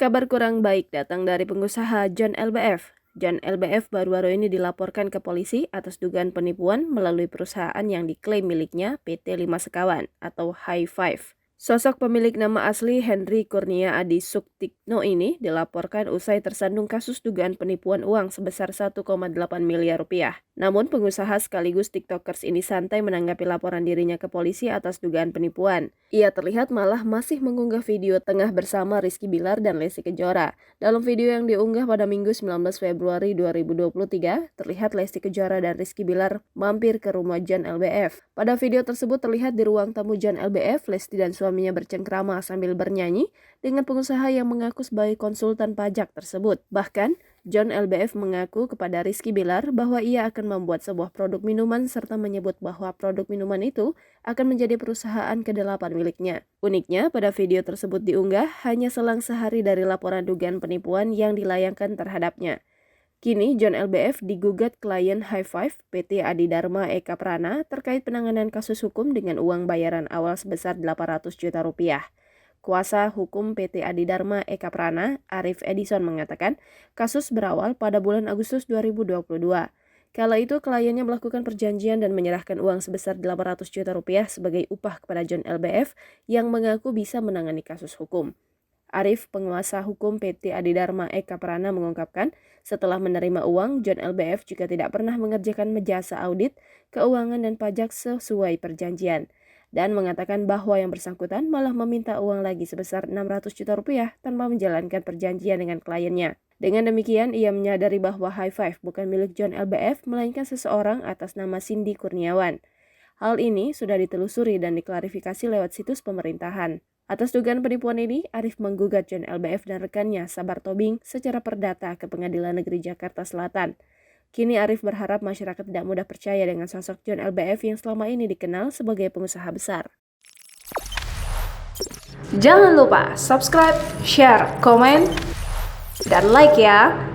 Kabar kurang baik datang dari pengusaha John LBF. John LBF baru-baru ini dilaporkan ke polisi atas dugaan penipuan melalui perusahaan yang diklaim miliknya PT Lima Sekawan atau High Five. Sosok pemilik nama asli Henry Kurnia Adi Suktikno ini dilaporkan usai tersandung kasus dugaan penipuan uang sebesar 1,8 miliar rupiah. Namun pengusaha sekaligus TikTokers ini santai menanggapi laporan dirinya ke polisi atas dugaan penipuan. Ia terlihat malah masih mengunggah video tengah bersama Rizky Bilar dan Lesti Kejora. Dalam video yang diunggah pada Minggu 19 Februari 2023, terlihat Lesti Kejora dan Rizky Bilar mampir ke rumah John LBF. Pada video tersebut terlihat di ruang tamu John LBF, Lesti dan suaminya bercengkrama sambil bernyanyi dengan pengusaha yang mengaku sebagai konsultan pajak tersebut. Bahkan, John LBF mengaku kepada Rizky Bilar bahwa ia akan membuat sebuah produk minuman serta menyebut bahwa produk minuman itu akan menjadi perusahaan ke-8 miliknya. Uniknya, pada video tersebut diunggah hanya selang sehari dari laporan dugaan penipuan yang dilayangkan terhadapnya. Kini, John LBF digugat klien High Five PT Adidharma Eka Prana terkait penanganan kasus hukum dengan uang bayaran awal sebesar 800 juta rupiah. Kuasa hukum PT Adidharma Eka Prana, Arif Edison mengatakan, kasus berawal pada bulan Agustus 2022. Kala itu kliennya melakukan perjanjian dan menyerahkan uang sebesar 800 juta rupiah sebagai upah kepada John LBF yang mengaku bisa menangani kasus hukum. Arif, penguasa hukum PT Adidharma Eka Prana mengungkapkan, setelah menerima uang, John LBF juga tidak pernah mengerjakan jasa audit, keuangan dan pajak sesuai perjanjian. Dan mengatakan bahwa yang bersangkutan malah meminta uang lagi sebesar 600 juta rupiah tanpa menjalankan perjanjian dengan kliennya. Dengan demikian, ia menyadari bahwa High Five bukan milik John LBF, melainkan seseorang atas nama Cindy Kurniawan. Hal ini sudah ditelusuri dan diklarifikasi lewat situs pemerintahan. Atas dugaan penipuan ini, Arif menggugat John LBF dan rekannya Sabar Tobing secara perdata ke Pengadilan Negeri Jakarta Selatan. Kini Arif berharap masyarakat tidak mudah percaya dengan sosok John LBF yang selama ini dikenal sebagai pengusaha besar. Jangan lupa subscribe, share, komen, dan like ya!